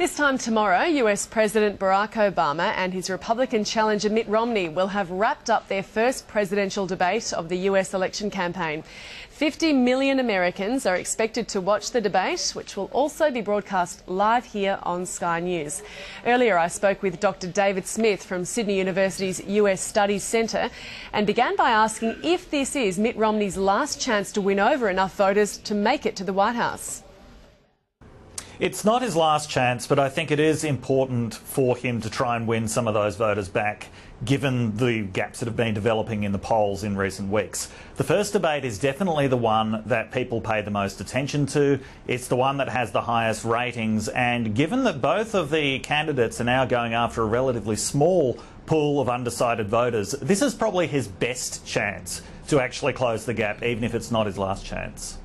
This time tomorrow, US President Barack Obama and his Republican challenger Mitt Romney will have wrapped up their first presidential debate of the US election campaign. 50 million Americans are expected to watch the debate, which will also be broadcast live here on Sky News. Earlier, I spoke with Dr. David Smith from Sydney University's US Studies Centre and began by asking if this is Mitt Romney's last chance to win over enough voters to make it to the White House. It's not his last chance, but I think it is important for him to try and win some of those voters back, given the gaps that have been developing in the polls in recent weeks. The first debate is definitely the one that people pay the most attention to. It's the one that has the highest ratings, and given that both of the candidates are now going after a relatively small pool of undecided voters, this is probably his best chance to actually close the gap, even if it's not his last chance.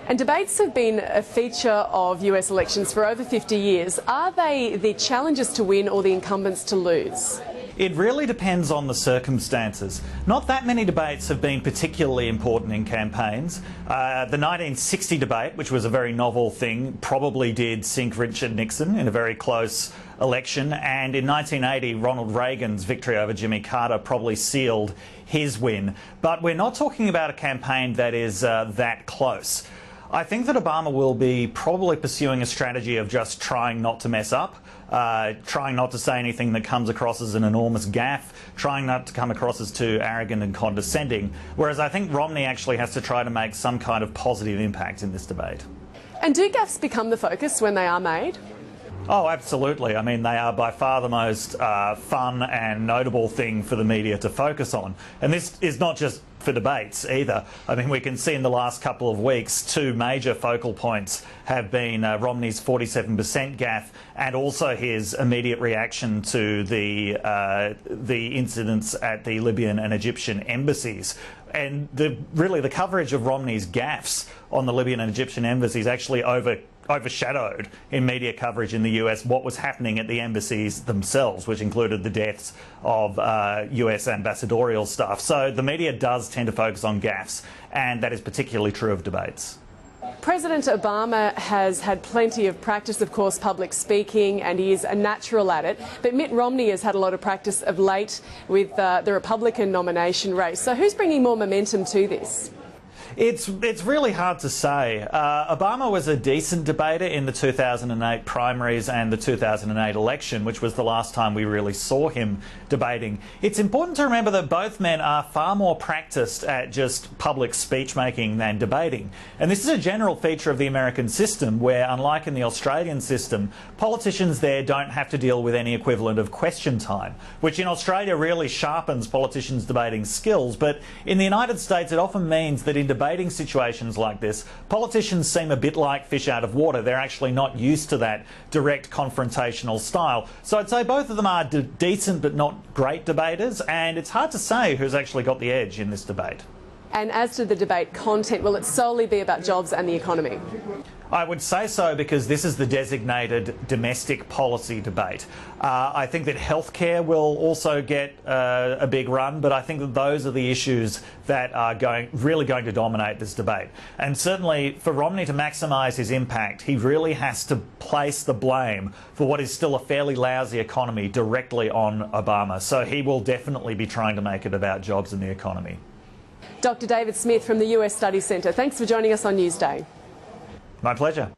And debates have been a feature of US elections for over 50 years. Are they the challengers to win or the incumbents to lose? It really depends on the circumstances. Not that many debates have been particularly important in campaigns. The 1960 debate, which was a very novel thing, probably did sink Richard Nixon in a very close election, and in 1980 Ronald Reagan's victory over Jimmy Carter probably sealed his win. But we're not talking about a campaign that is that close. I think that Obama will be probably pursuing a strategy of just trying not to mess up, trying not to say anything that comes across as an enormous gaffe, trying not to come across as too arrogant and condescending, whereas I think Romney actually has to try to make some kind of positive impact in this debate. And do gaffes become the focus when they are made? Oh, absolutely. I mean, they are by far the most fun and notable thing for the media to focus on. And this is not just for debates either. I mean, we can see in the last couple of weeks, two major focal points have been Romney's 47% gaffe and also his immediate reaction to the incidents at the Libyan and Egyptian embassies. And really the coverage of Romney's gaffes on the Libyan and Egyptian embassies actually overshadowed in media coverage in the US what was happening at the embassies themselves, which included the deaths of US ambassadorial staff. So the media does tend to focus on gaffes, and that is particularly true of debates. President Obama has had plenty of practice, of course, public speaking, and he is a natural at it. But Mitt Romney has had a lot of practice of late with the Republican nomination race. So who's bringing more momentum to this? It's really hard to say. Obama was a decent debater in the 2008 primaries and the 2008 election, which was the last time we really saw him debating. It's important to remember that both men are far more practiced at just public speech making than debating. And this is a general feature of the American system where, unlike in the Australian system, politicians there don't have to deal with any equivalent of question time, which in Australia really sharpens politicians' debating skills. But in the United States, it often means that in debating situations like this, politicians seem a bit like fish out of water. They're actually not used to that direct confrontational style. So I'd say both of them are decent but not great debaters, and it's hard to say who's actually got the edge in this debate. And as to the debate content, will it solely be about jobs and the economy? I would say so, because this is the designated domestic policy debate. I think that healthcare will also get a big run, but I think that those are the issues that are really going to dominate this debate. And certainly for Romney to maximise his impact, he really has to place the blame for what is still a fairly lousy economy directly on Obama. So he will definitely be trying to make it about jobs and the economy. Dr. David Smith from the US Studies Centre, thanks for joining us on Newsday. My pleasure.